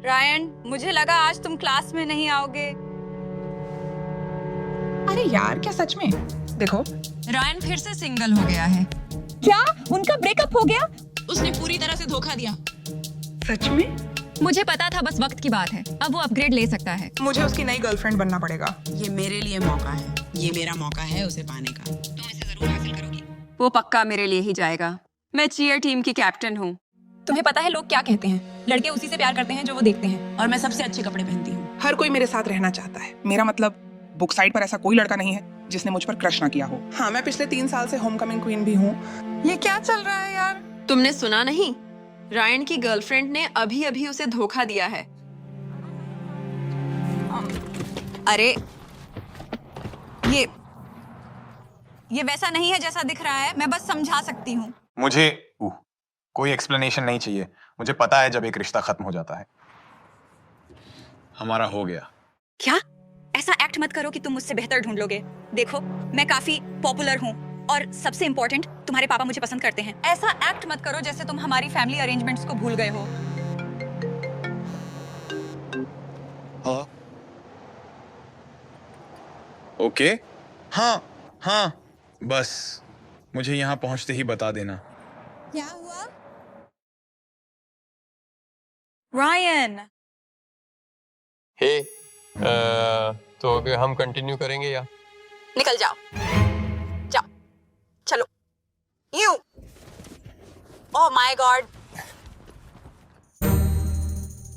Ryan, मुझे लगा आज तुम क्लास में नहीं आओगे। अरे यार, क्या सच में? देखो, रायन फिर से सिंगल हो गया है। क्या उनका ब्रेकअप हो गया? उसने पूरी तरह से धोखा दिया। सच में? मुझे पता था, बस वक्त की बात है। अब वो अपग्रेड ले सकता है। मुझे उसकी नई गर्लफ्रेंड बनना पड़ेगा। ये मेरे लिए मौका है, ये मेरा मौका है उसे पाने का। तुम इसे जरूर हासिल करोगी। वो पक्का मेरे लिए ही जाएगा। मैं चीयर टीम की कैप्टन हूँ। तुम्हें पता है लोग क्या कहते हैं? लड़के उसी से प्यार करते हैं जो वो देखते हैं। और मैं सबसे अच्छे कपड़े पहनती हूँ। हर कोई मेरे साथ रहना चाहता है। मेरा मतलब बुक साइड पर ऐसा कोई लड़का नहीं है जिसने मुझ पर क्रश ना किया हो। हाँ, मैं पिछले 3 साल से होमकमिंग क्वीन भी हूँ। ये क्या चल रहा है यार? तुमने सुना नहीं? रायन की गर्लफ्रेंड ने अभी अभी उसे धोखा दिया है। अरे ये वैसा नहीं है जैसा दिख रहा है। मैं बस समझा सकती हूँ। मुझे कोई एक्सप्लेनेशन नहीं चाहिए। मुझे पता है जब एक रिश्ता खत्म हो जाता है। हमारा हो गया। क्या? ऐसा एक्ट मत करो कि तुम मुझसे बेहतर ढूंढ लोगे। देखो, मैं काफी पॉपुलर हूँ और सबसे इम्पोर्टेंट, तुम्हारे पापा मुझे पसंद करते हैं। ऐसा एक्ट मत करो जैसे तुम हमारी फैमिली अरेंजमेंट्स को भूल गए हो। हाँ। ओके। हाँ, बस मुझे यहाँ पहुँचते ही बता देना। क्या हुआ? रायन, हे तो अभी हम कंटिन्यू करेंगे या? निकल जाओ। जाओ, चलो। यूं। ओह माय गॉड,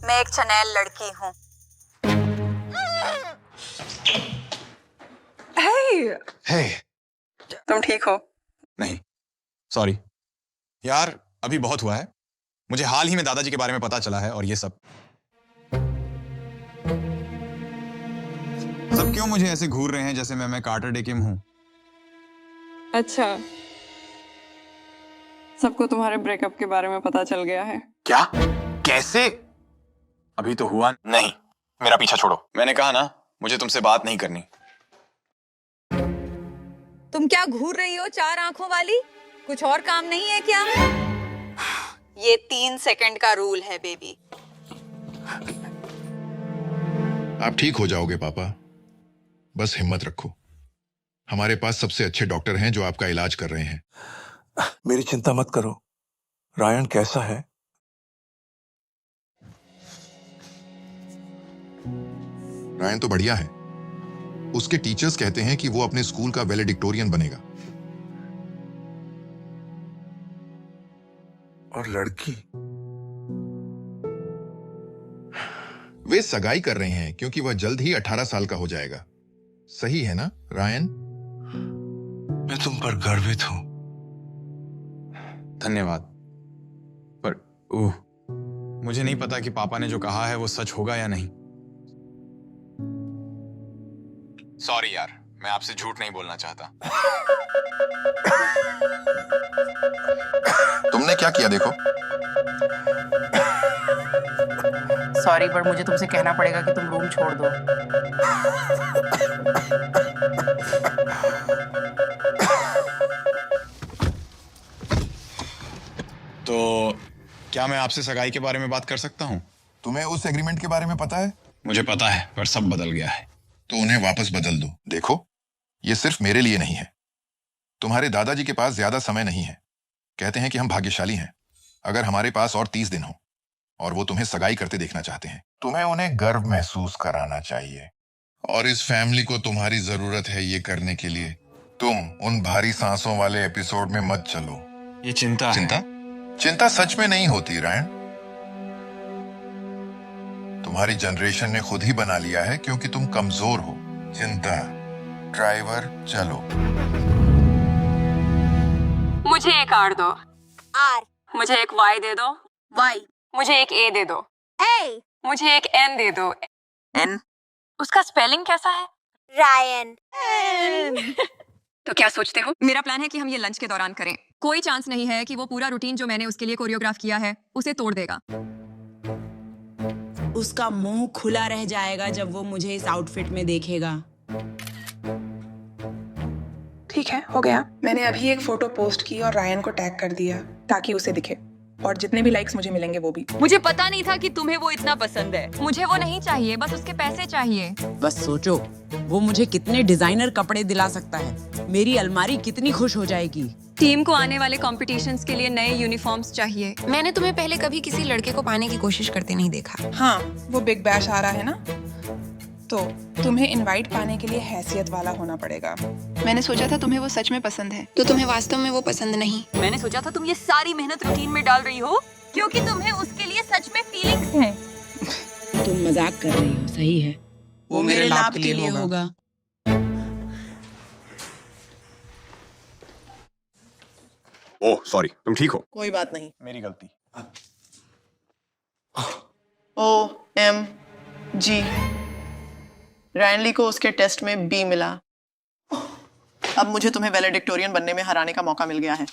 मैं एक चनेल लड़की हूँ। हे, तुम ठीक हो? नहीं, सॉरी यार, अभी बहुत हुआ है। मुझे हाल ही में दादाजी के बारे में पता चला है और ये सब क्यों मुझे ऐसे घूर रहे हैं जैसे मैं कार्टर डे किम हूँ। अच्छा, सबको तुम्हारे ब्रेकअप के बारे में पता चल गया है? क्या? कैसे? अभी तो हुआ नहीं। मेरा पीछा छोड़ो। मैंने कहा ना, मुझे तुमसे बात नहीं करनी। तुम क्या घूर रही हो 4 आंखों वाली? कुछ और काम नहीं है क्या? ये 3 सेकंड का रूल है बेबी। आप ठीक हो जाओगे पापा, बस हिम्मत रखो। हमारे पास सबसे अच्छे डॉक्टर हैं जो आपका इलाज कर रहे हैं। मेरी चिंता मत करो। रायन कैसा है? रायन तो बढ़िया है। उसके टीचर्स कहते हैं कि वो अपने स्कूल का वैलेडिक्टोरियन बनेगा। और लड़की? वे सगाई कर रहे हैं क्योंकि वह जल्द ही 18 साल का हो जाएगा। सही है ना रायन? मैं तुम पर गर्वित हूं। धन्यवाद। पर मुझे नहीं पता कि पापा ने जो कहा है वो सच होगा या नहीं। सॉरी यार, मैं आपसे झूठ नहीं बोलना चाहता। तुमने क्या किया देखो? सॉरी, पर मुझे तुमसे कहना पड़ेगा कि तुम रूम छोड़ दो। तो क्या मैं आपसे सगाई के बारे में बात कर सकता हूँ? तुम्हें उस एग्रीमेंट के बारे में पता है? मुझे पता है, पर सब बदल गया है। तो उन्हें वापस बदल दो। देखो, ये सिर्फ मेरे लिए नहीं है। तुम्हारे दादाजी के पास ज्यादा समय नहीं है। कहते हैं कि हम भाग्यशाली हैं अगर हमारे पास और 30 दिन हो, और वो तुम्हें सगाई करते देखना चाहते हैं। तुम्हें उन्हें गर्व महसूस कराना चाहिए, और इस फैमिली को तुम्हारी जरूरत है ये करने के लिए। तुम उन भारी सांसों वाले एपिसोड में मत चलो। ये चिंता चिंता सच में नहीं होती रायन। तुम्हारी जनरेशन ने खुद ही बना लिया है क्योंकि तुम कमजोर हो। चिंता। ड्राइवर चलो। मुझे एक आर दो। आर। मुझे एक वाई दे दो। वाई। मुझे एक ए दे दो। ए। मुझे एक एन दे दो। एन? उसका स्पेलिंग कैसा है? रायन। तो क्या सोचते हो? मेरा प्लान है कि हम ये लंच के दौरान करें। कोई चांस नहीं है कि वो पूरा रूटीन जो मैंने उसके लिए कोरियोग्राफ किया है उसे तोड़ देगा। उसका मुंह खुला रह जाएगा जब वो मुझे इस आउटफिट में देखेगा। ठीक है, हो गया। मैंने अभी एक फोटो पोस्ट की और रायन को टैग कर दिया ताकि उसे दिखे। और जितने भी लाइक्स मुझे मिलेंगे वो भी। मुझे पता नहीं था कि तुम्हें वो इतना पसंद है। मुझे वो नहीं चाहिए, बस उसके पैसे चाहिए। बस सोचो, वो मुझे कितने डिजाइनर कपड़े दिला सकता है। मेरी अलमारी कितनी खुश हो जाएगी। टीम को आने वाले कॉम्पिटिशन्स के लिए नए यूनिफॉर्म्स चाहिए। मैंने तुम्हें पहले कभी किसी लड़के को पाने की कोशिश करते नहीं देखा। हाँ, वो बिग बैश आ रहा है ना, तो तुम्हें इनवाइट पाने के लिए हैसियत वाला होना पड़ेगा। मैंने सोचा था तुम्हें वो सच में पसंद है। तो तुम्हें वास्तव में वो पसंद नहीं। मैंने सोचा था तुम ये सारी मेहनत रूटीन में डाल रही हो क्योंकि तुम्हें उसके लिए सच में फीलिंग्स हैं। तुम मजाक कर रही हो, सही है। वो मेरे लाभ के लिए होगा। ओह सॉरी, तुम ठीक हो? कोई बात नहीं, मेरी गलती। OMG, रायन ली को उसके टेस्ट में B मिला। अब मुझे तुम्हें वैलेडिक्टोरियन बनने में हराने का मौका मिल गया है।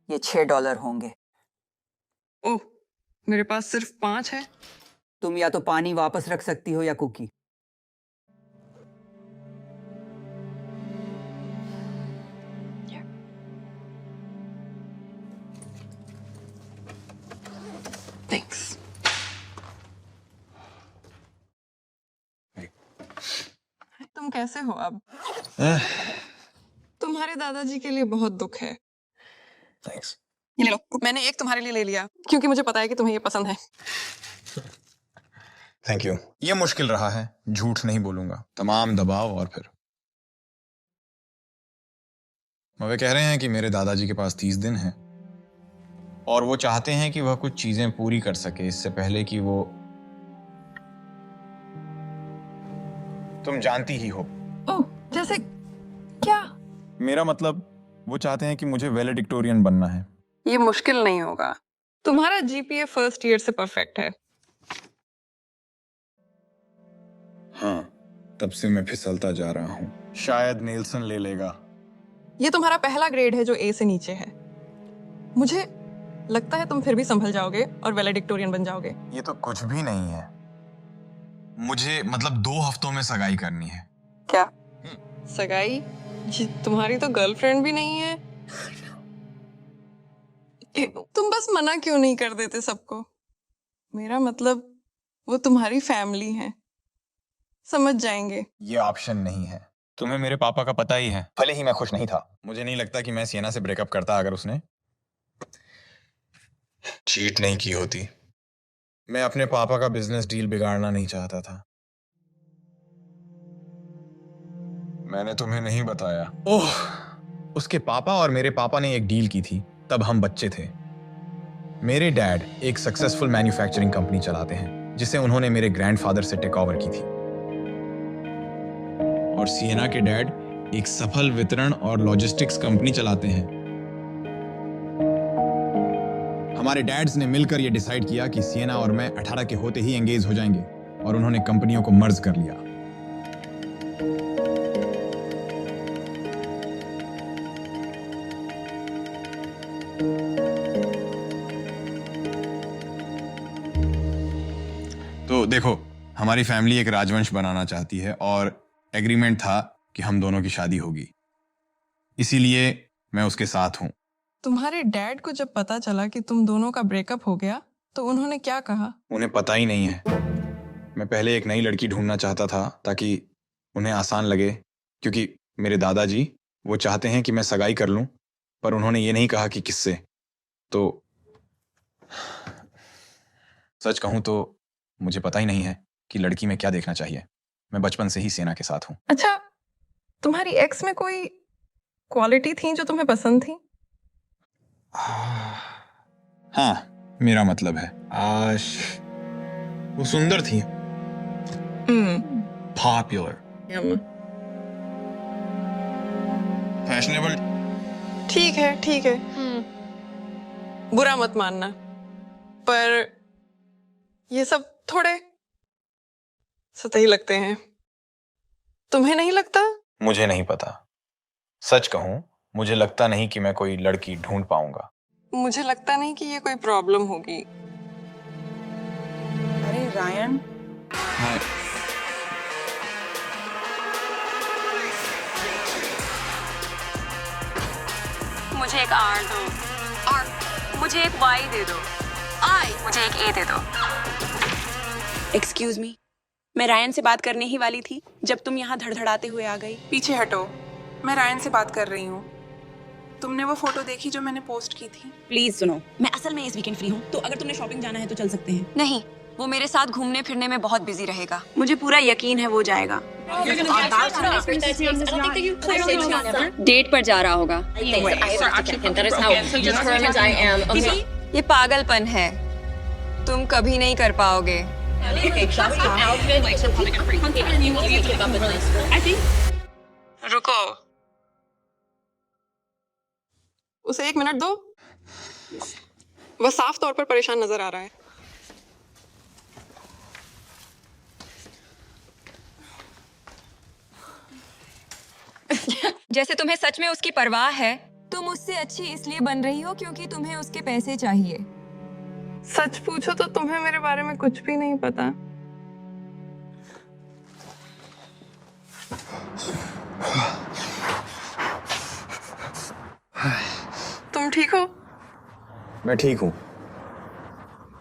ये $6 होंगे। ओह, मेरे पास सिर्फ 5 है। तुम या तो पानी वापस रख सकती हो या कुकी। थैंक्स। तुम कैसे हो अब? तुम्हारे दादाजी के लिए बहुत दुख है। थैंक्स। ये ले लो, मैंने एक तुम्हारे लिए ले लिया क्योंकि मुझे पता है कि तुम्हें ये पसंद है। Thank you. ये मुश्किल रहा है, झूठ नहीं बोलूंगा। तमाम दबाव और फिर वे कह रहे हैं कि मेरे दादाजी के पास 30 दिन हैं और वो चाहते हैं कि वह कुछ चीजें पूरी कर सके इससे पहले कि वो, तुम जानती ही हो। ओह, जैसे क्या? मेरा मतलब वो चाहते हैं कि मुझे वैलेडिक्टोरियन बनना है। ये मुश्किल नहीं होगा। तुम्हारा GPA फर्स्ट ईयर से परफेक्ट है। हाँ, तब से मैं फिसलता जा रहा हूँ। शायद नेल्सन ले लेगा। ये तुम्हारा पहला ग्रेड है जो A से नीचे है। मुझे लगता है तुम फिर भी संभल जाओगे और वैलेडिक्टोरियन बन जाओगे। ये तो कुछ भी नहीं है। मुझे मतलब 2 हफ्तों में सगाई करनी है। क्या सगाई? जी, तुम्हारी तो गर्लफ्रेंड भी नहीं है। तुम बस मना क्यों नहीं कर देते सबको? मेरा मतलब वो तुम्हारी फैमिली है, समझ जाएंगे। ये ऑप्शन नहीं है। तुम्हें मेरे पापा का पता ही है। भले ही मैं खुश नहीं था, मुझे नहीं लगता कि मैं सिएना से ब्रेकअप करता अगर उसने चीट नहीं की होती। मैं अपने पापा का बिजनेस डील बिगाड़ना नहीं चाहता था। मैंने तुम्हें नहीं बताया। ओह, उसके पापा और मेरे पापा ने एक डील की थी, तब हम बच्चे थे। मेरे डैड एक सक्सेसफुल मैन्युफैक्चरिंग कंपनी चलाते हैं जिसे उन्होंने मेरे ग्रैंडफादर से टेक ओवर की थी। और सिएना के डैड एक सफल वितरण और लॉजिस्टिक्स कंपनी चलाते हैं। हमारे डैड्स ने मिलकर यह डिसाइड किया कि सिएना और मैं 18 के होते ही एंगेज हो जाएंगे और उन्होंने कंपनियों को मर्ज कर लिया। तो देखो, हमारी फैमिली एक राजवंश बनाना चाहती है और एग्रीमेंट था कि हम दोनों की शादी होगी। इसीलिए मैं उसके साथ हूं। तुम्हारे डैड को जब पता चला कि तुम दोनों का ब्रेकअप हो गया तो उन्होंने क्या कहा? उन्हें पता ही नहीं है। मैं पहले एक नई लड़की ढूंढना चाहता था ताकि उन्हें आसान लगे, क्योंकि मेरे दादाजी वो चाहते हैं कि मैं सगाई कर लूं, पर उन्होंने ये नहीं कहा कि किससे। तो सच कहूं तो मुझे पता ही नहीं है कि लड़की में क्या देखना चाहिए। मैं बचपन से ही सेना के साथ हूं। अच्छा, तुम्हारी एक्स में कोई क्वालिटी थी जो तुम्हें पसंद थी? हाँ, मेरा मतलब है वो सुंदर थी, पॉपुलर, फैशनेबल। ठीक है, ठीक है। बुरा मत मानना, पर ये सब थोड़े सतही लगते हैं। तुम्हें नहीं लगता? मुझे नहीं पता, सच कहूं मुझे लगता नहीं कि मैं कोई लड़की ढूंढ पाऊंगा। मुझे लगता नहीं कि ये कोई प्रॉब्लम होगी। अरे रायन, मुझे एक आर दो और मुझे एक वाई दे दो। आई मुझे एक ए दे दो। एक्सक्यूज मी, मैं रायन से बात करने ही वाली थी जब तुम यहाँ धड़धड़ाते हुए आ गई। पीछे हटो, मैं रायन से बात कर रही हूँ। तुमने वो फोटो देखी जो मैंने पोस्ट की थी? प्लीज सुनो, मैं असल में इस वीकेंड फ्री हूँ, तो अगर तुमने शॉपिंग जाना है तो चल सकते हैं। नहीं, वो मेरे साथ घूमने फिरने में बहुत बिजी रहेगा। मुझे पूरा यकीन है वो जाएगा। डेट पर जा रहा होगा। ये पागलपन है, तुम कभी नहीं कर पाओगे। रुको, उसे 1 मिनट दो। वह साफ तौर पर परेशान नजर आ रहा है। जैसे तुम्हें सच में उसकी परवाह है। तुम उससे अच्छी इसलिए बन रही हो क्योंकि तुम्हें उसके पैसे चाहिए। सच पूछो तो तुम्हें मेरे बारे में कुछ भी नहीं पता। तुम ठीक हो? मैं ठीक हूँ,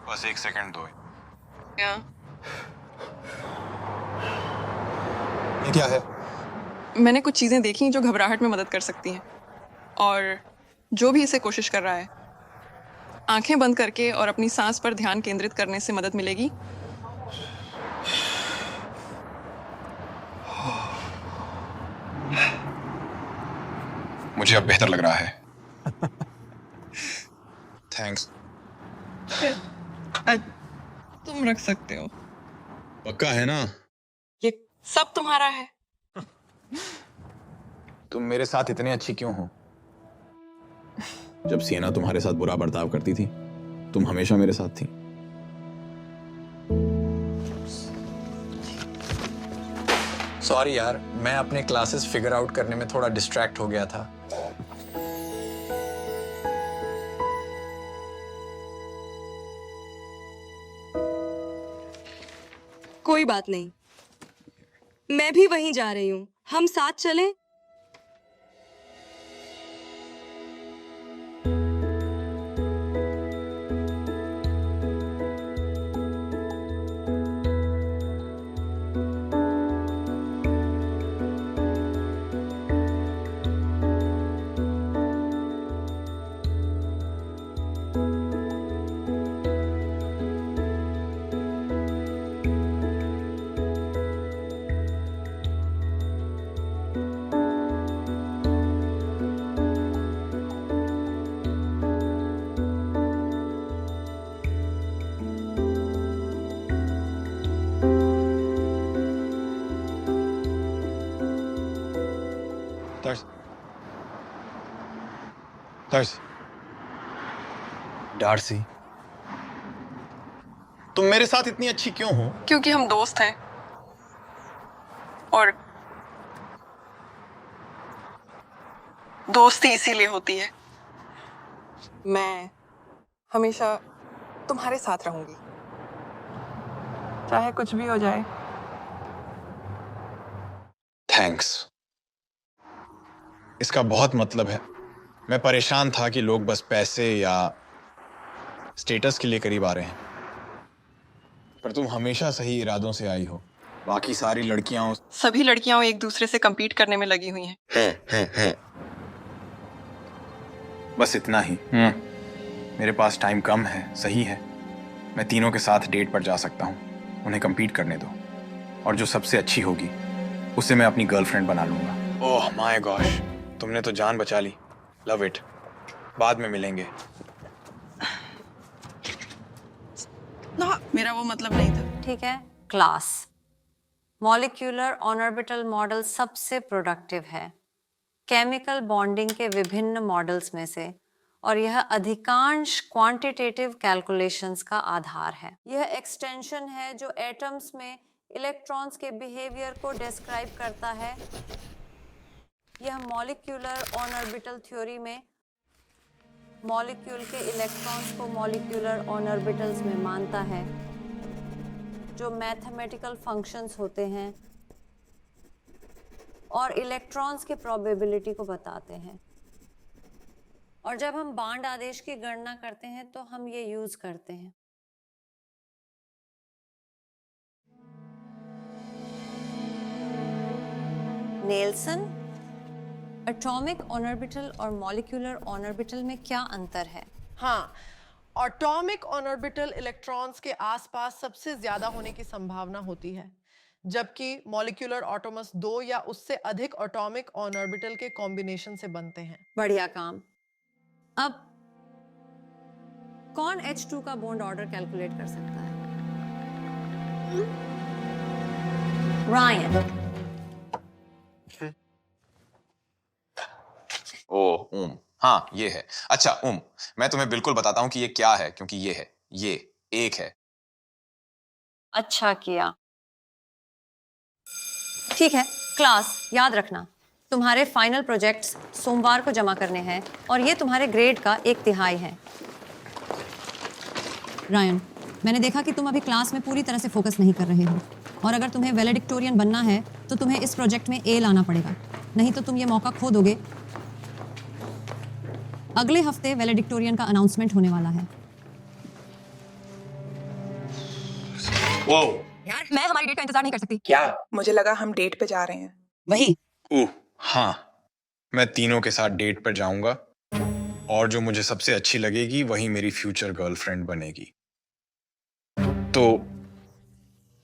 बस 1 सेकंड दो। क्या? ये क्या है? मैंने कुछ चीजें देखी जो घबराहट में मदद कर सकती हैं, और जो भी इसे कोशिश कर रहा है, आंखें बंद करके और अपनी सांस पर ध्यान केंद्रित करने से मदद मिलेगी। मुझे अब बेहतर लग रहा है। थैंक्स। तुम रख सकते हो। पक्का है ना? ये सब तुम्हारा है। तुम मेरे साथ इतने अच्छी क्यों हो? जब सिएना तुम्हारे साथ बुरा बर्ताव करती थी, तुम हमेशा मेरे साथ थी। सॉरी यार, मैं अपने क्लासेस फिगर आउट करने में थोड़ा डिस्ट्रैक्ट हो गया था। कोई बात नहीं, मैं भी वहीं जा रही हूँ। हम साथ चलें? डार्सी, तुम मेरे साथ इतनी अच्छी क्यों हो? क्योंकि हम दोस्त हैं, और दोस्ती इसीलिए होती है। मैं हमेशा तुम्हारे साथ रहूंगी, चाहे कुछ भी हो जाए। थैंक्स। इसका बहुत मतलब है। मैं परेशान था कि लोग बस पैसे या स्टेटस के लिए करीब आ रहे हैं, पर तुम हमेशा सही इरादों से आई हो। बाकी सारी लड़कियां सभी लड़कियां एक दूसरे से compete करने में लगी हुई हैं। बस इतना ही। मेरे पास टाइम कम है, सही है। मैं तीनों के साथ डेट पर जा सकता हूँ। उन्हें compete करने दो, और जो सबसे अच्छी होगी उसे मैं अपनी गर्लफ्रेंड बना लूंगा। ओह माय गॉश, तुमने तो जान बचा ली। Love it. बाद में मिलेंगे। ना, मेरा वो मतलब नहीं था। ठीक है। क्लास मॉलिक्यूलर ऑनऑर्बिटल मॉडल सबसे प्रोडक्टिव है केमिकल बॉन्डिंग के विभिन्न मॉडल्स में से, और यह अधिकांश क्वांटिटेटिव कैलकुलेशंस का आधार है। यह एक्सटेंशन है जो एटम्स में इलेक्ट्रॉन्स के बिहेवियर को डिस्क्राइब करता है। यह मॉलिक्यूलर ऑन ऑर्बिटल थ्योरी में मॉलिक्यूल के इलेक्ट्रॉन्स को मॉलिक्यूलर ऑन ऑर्बिटल्स में मानता है, जो मैथमेटिकल फंक्शंस होते हैं और इलेक्ट्रॉन्स के प्रोबेबिलिटी को बताते हैं। और जब हम बांड आदेश की गणना करते हैं तो हम ये यूज करते हैं। नेल्सन, एटॉमिक ऑन ऑर्बिटल और मॉलिक्यूलर ऑन ऑर्बिटल में क्या अंतर है? हाँ, एटॉमिक ऑन ऑर्बिटल इलेक्ट्रॉन्स के आसपास सबसे ज्यादा होने की संभावना होती है, जबकि मॉलिक्यूलर एटॉम्स 2 या उससे अधिक एटॉमिक ऑन ऑर्बिटल के कॉम्बिनेशन से बनते हैं। बढ़िया काम। अब कौन H2 का बॉन्ड ऑर्डर कैलकुलेट कर सकता है? रायन। ओह हाँ ये है। अच्छा मैं तुम्हें बिल्कुल बताता हूँ कि ये क्या है, क्योंकि ये है, ये एक है। अच्छा किया। ठीक है क्लास, याद रखना तुम्हारे फाइनल प्रोजेक्ट्स सोमवार को जमा करने हैं और ये तुम्हारे ग्रेड का 1/3 है। रायन, मैंने देखा कि तुम अभी क्लास में पूरी तरह से फोकस नहीं कर रहे हो, और अगर तुम्हें वैलेडिक्टोरियन बनना है तो तुम्हें इस प्रोजेक्ट में A लाना पड़ेगा, नहीं तो तुम ये मौका खो दोगे। अगले हफ्ते वैलेडिक्टोरियन का अनाउंसमेंट होने वाला है। यार मैं हमारी डेट का इंतजार नहीं कर सकती। क्या? मुझे लगा हम डेट पे जा रहे हैं। वही। हाँ, मैं तीनों के साथ डेट पर जाऊंगा और जो मुझे सबसे अच्छी लगेगी वही मेरी फ्यूचर गर्लफ्रेंड बनेगी। तो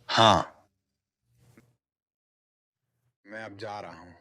हाँ, मैं अब जा रहा हूँ।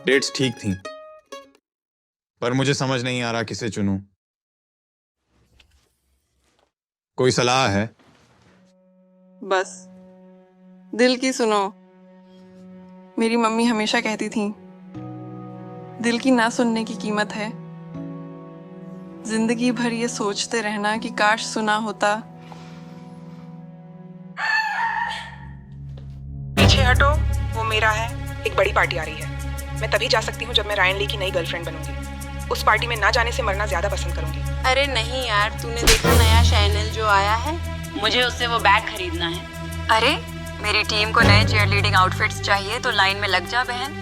डेट्स ठीक थी, पर मुझे समझ नहीं आ रहा किसे चुनूं। कोई सलाह है? बस दिल की सुनो। मेरी मम्मी हमेशा कहती थी, दिल की ना सुनने की कीमत है। जिंदगी भर ये सोचते रहना कि काश सुना होता। पीछे हटो, वो मेरा है। एक बड़ी पार्टी आ रही है। मैं तभी जा सकती हूँ जब मैं रायन ली की नई गर्लफ्रेंड बनूंगी। उस पार्टी में ना जाने से मरना ज्यादा पसंद करूंगी। अरे नहीं यार, तूने देखा नया चैनल जो आया है? मुझे उससे वो बैग खरीदना है। अरे मेरी टीम को नए चीयर लीडिंग आउटफिट्स चाहिए, तो लाइन में लग जा बहन,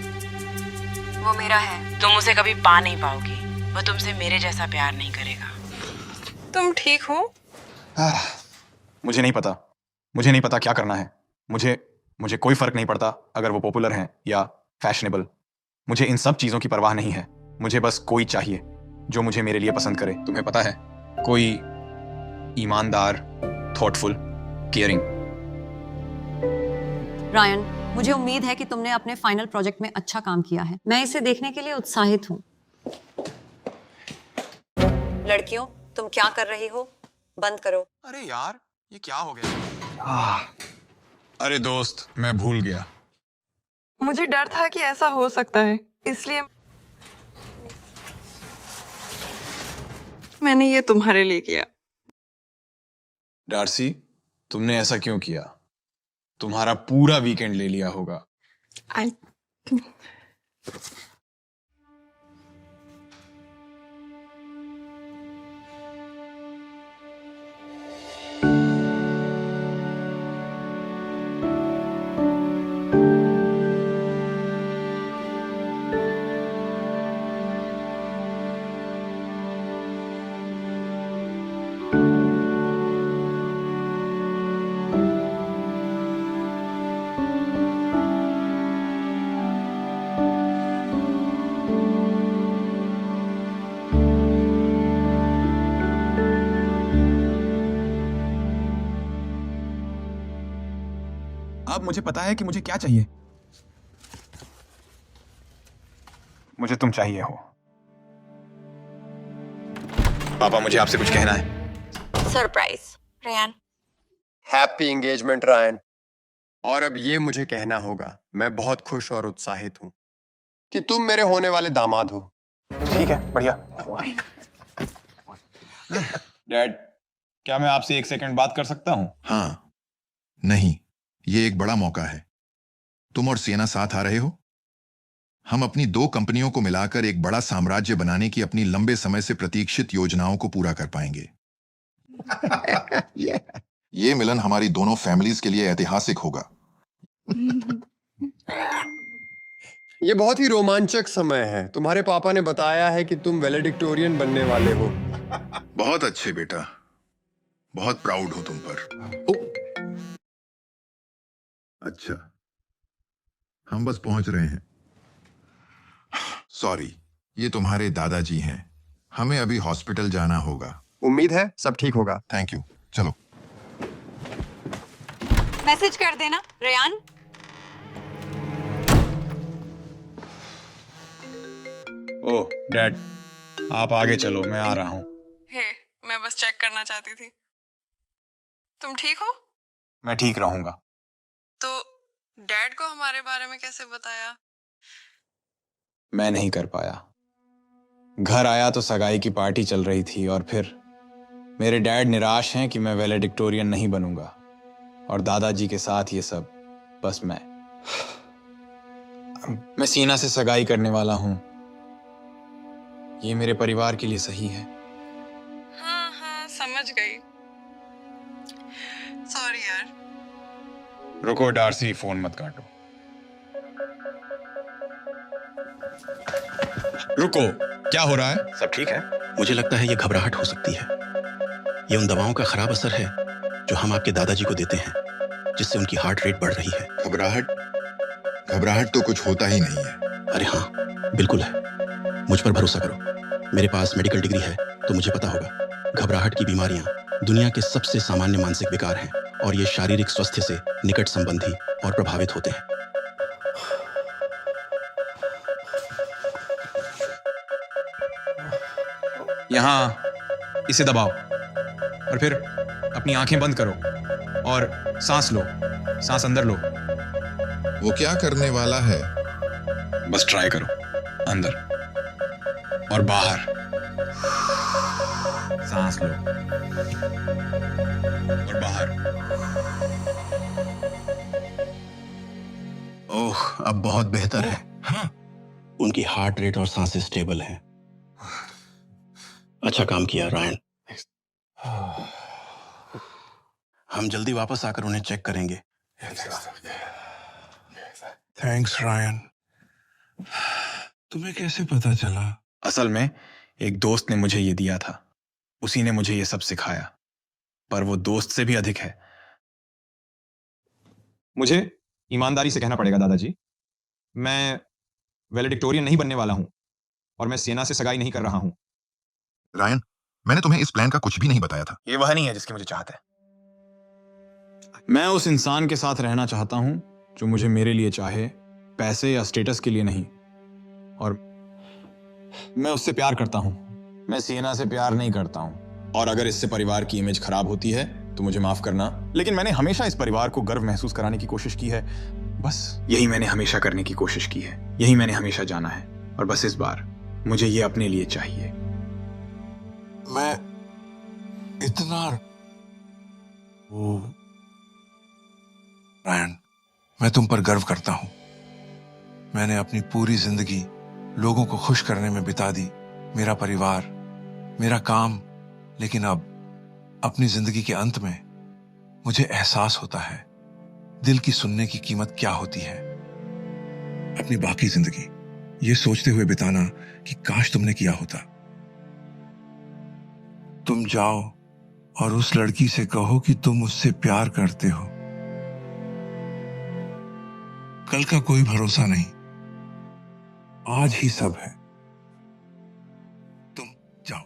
वो मेरा है। तुम उसे कभी पा नहीं पाओगी, वो तुमसे मेरे जैसा प्यार नहीं करेगा। तुम ठीक हो? मुझे नहीं पता क्या करना है। मुझे कोई फर्क नहीं पड़ता अगर वो पॉपुलर हैं या फैशनेबल। मुझे इन सब चीजों की परवाह नहीं है। मुझे बस कोई चाहिए जो मुझे मेरे लिए पसंद करे। तुम्हें पता है, कोई ईमानदार, थॉटफुल, केयरिंग। रायन, मुझे उम्मीद है कि तुमने अपने फाइनल प्रोजेक्ट में अच्छा काम किया है। मैं इसे देखने के लिए उत्साहित हूँ। लड़कियों, तुम क्या कर रही हो? बंद करो। अरे यार, ये क्या हो गया? अरे दोस्त, मैं भूल गया। मुझे डर था कि ऐसा हो सकता है, इसलिए मैंने ये तुम्हारे लिए किया। डार्सी, तुमने ऐसा क्यों किया? तुम्हारा पूरा वीकेंड ले लिया होगा। अब मुझे पता है कि मुझे क्या चाहिए। मुझे तुम चाहिए हो। पापा, मुझे आपसे कुछ कहना है। Surprise Ryan. Happy engagement Ryan. और अब ये मुझे कहना होगा, मैं बहुत खुश और उत्साहित हूं कि तुम मेरे होने वाले दामाद हो। ठीक है, बढ़िया। डैड, क्या मैं आपसे 1 सेकंड बात कर सकता हूँ? हाँ, नहीं, ये एक बड़ा मौका है। तुम और सिएना साथ आ रहे हो। हम अपनी 2 कंपनियों को मिलाकर एक बड़ा साम्राज्य बनाने की अपनी लंबे समय से प्रतीक्षित योजनाओं को पूरा कर पाएंगे। ये मिलन हमारी दोनों फैमिलीज के लिए ऐतिहासिक होगा। ये बहुत ही रोमांचक समय है। तुम्हारे पापा ने बताया है कि तुम वैलेडिक्टोरियन बनने वाले हो। बहुत अच्छे बेटा, बहुत प्राउड हो तुम पर। अच्छा, हम बस पहुंच रहे हैं। सॉरी, ये तुम्हारे दादाजी हैं। हमें अभी हॉस्पिटल जाना होगा। उम्मीद है सब ठीक होगा। Thank you. चलो। मैसेज कर देना रेयान। ओह डैड, आप आगे चलो, मैं आ रहा हूँ। हे, मैं बस चेक करना चाहती थी। तुम ठीक हो? मैं ठीक रहूंगा। तो डैड को हमारे बारे में कैसे बताया? मैं नहीं कर पाया। घर आया तो सगाई की पार्टी चल रही थी और फिर मेरे डैड निराश हैं कि मैं वैलेडिक्टोरियन नहीं बनूंगा, और दादाजी के साथ ये सब बस मैं सीना से सगाई करने वाला हूं। ये मेरे परिवार के लिए सही है। हाँ हाँ, समझ गई। सॉरी यार। रुको डार्सी, फोन मत काटो। रुको, क्या हो रहा है? सब ठीक है? मुझे लगता है ये घबराहट हो सकती है। ये उन दवाओं का खराब असर है जो हम आपके दादाजी को देते हैं, जिससे उनकी हार्ट रेट बढ़ रही है। घबराहट तो कुछ होता ही नहीं है। अरे हाँ, बिल्कुल है। मुझ पर भरोसा करो। मेरे पास मेडिकल डिग्री है, तो मुझे पता होगा। घबराहट की बीमारियां दुनिया के सबसे सामान्य मानसिक विकार हैं, और ये शारीरिक स्वास्थ्य से निकट संबंधी और प्रभावित होते हैं। यहां इसे दबाओ और फिर अपनी आंखें बंद करो और सांस लो। सांस अंदर लो। वो क्या करने वाला है? बस ट्राई करो। अंदर और बाहर। सांस लो और बाहर। ओह, अब बहुत बेहतर है। हाँ, उनकी हार्ट रेट और सांसें स्टेबल हैं। अच्छा काम किया रायन। हम जल्दी वापस आकर उन्हें चेक करेंगे। Thanks Ryan. तुम्हें कैसे पता चला? असल में एक दोस्त ने मुझे ये दिया था। उसी ने मुझे ये सब सिखाया, पर वो दोस्त से भी अधिक है। मुझे ईमानदारी से कहना पड़ेगा दादाजी, मैं वैलेडिक्टोरियन नहीं बनने वाला हूं और मैं सेना से सगाई नहीं कर रहा हूं। रायन, मैंने तुम्हें इस प्लान का कुछ भी नहीं बताया था। ये वह नहीं है जिसकी मुझे चाहत है। मैं उस इंसान के साथ रहना चाहता हूं जो मुझे मेरे लिए चाहे, पैसे या स्टेटस के लिए नहीं। और मैं उससे प्यार करता हूं। मैं सेना से प्यार नहीं करता हूं। और अगर इससे परिवार की इमेज खराब होती है तो मुझे माफ करना, लेकिन मैंने हमेशा इस परिवार को गर्व महसूस कराने की कोशिश की है। बस यही मैंने हमेशा करने की कोशिश की है, यही मैंने हमेशा जाना है, और बस इस बार मुझे ये अपने लिए चाहिए। मैं इतना रायन, मैं तुम पर गर्व करता हूं। मैंने अपनी पूरी जिंदगी लोगों को खुश करने में बिता दी, मेरा परिवार, मेरा काम, लेकिन अब अपनी जिंदगी के अंत में मुझे एहसास होता है दिल की सुनने की कीमत क्या होती है। अपनी बाकी जिंदगी ये सोचते हुए बिताना कि काश तुमने किया होता। तुम जाओ और उस लड़की से कहो कि तुम उससे प्यार करते हो। कल का कोई भरोसा नहीं, आज ही सब है। तुम जाओ।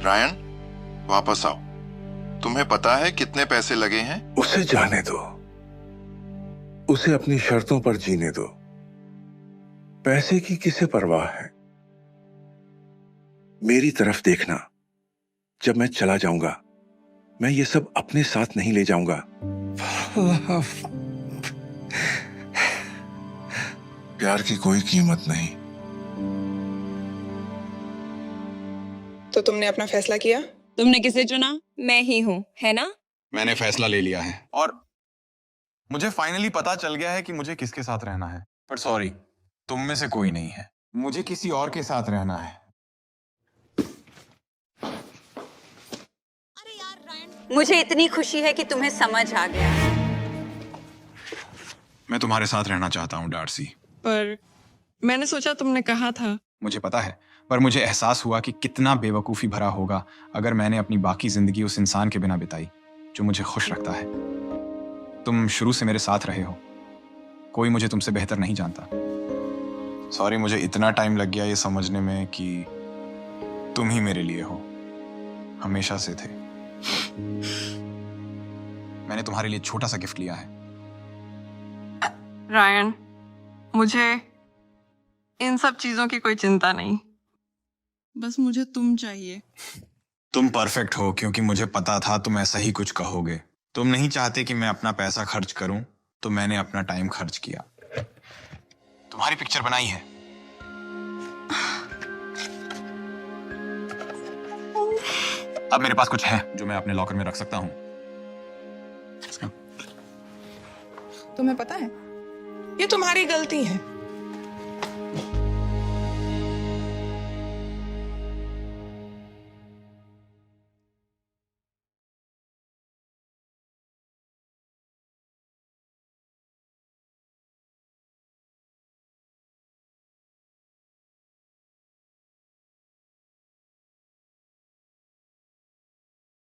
रायन, वापस आओ। तुम्हें पता है कितने पैसे लगे हैं? उसे जाने दो, उसे अपनी शर्तों पर जीने दो। पैसे की किसे परवाह है? मेरी तरफ देखना, जब मैं चला जाऊंगा मैं ये सब अपने साथ नहीं ले जाऊंगा। प्यार की कोई कीमत नहीं। तो तुमने अपना फैसला किया? तुमने किसे चुना? मैं ही हूँ, है ना? मैंने फैसला ले लिया है और मुझे फाइनली पता चल गया है कि मुझे किसके साथ रहना है। पर सॉरी, तुम में से कोई नहीं है, मुझे किसी और के साथ रहना है। मुझे इतनी खुशी है कि तुम्हें समझ आ गया। मैं तुम्हारे साथ रहना चाहता हूँ डार्सी। पर मैंने सोचा तुमने कहा था। मुझे पता है, पर मुझे एहसास हुआ कि कितना बेवकूफ़ी भरा होगा अगर मैंने अपनी बाकी जिंदगी उस इंसान के बिना बिताई जो मुझे खुश रखता है। तुम शुरू से मेरे साथ रहे हो, कोई मुझे तुमसे बेहतर नहीं जानता। सॉरी, मुझे इतना टाइम लग गया ये समझने में कि तुम ही मेरे लिए हो, हमेशा से थे। मैंने तुम्हारे लिए छोटा सा गिफ्ट लिया है। रायन, मुझे इन सब चीजों की कोई चिंता नहीं, बस मुझे तुम चाहिए। तुम परफेक्ट हो क्योंकि मुझे पता था तुम ऐसा ही कुछ कहोगे। तुम नहीं चाहते कि मैं अपना पैसा खर्च करूं, तो मैंने अपना टाइम खर्च किया। तुम्हारी पिक्चर बनाई है। अब मेरे पास कुछ है जो मैं अपने लॉकर में रख सकता हूं। तुम्हें पता है, ये तुम्हारी गलती है।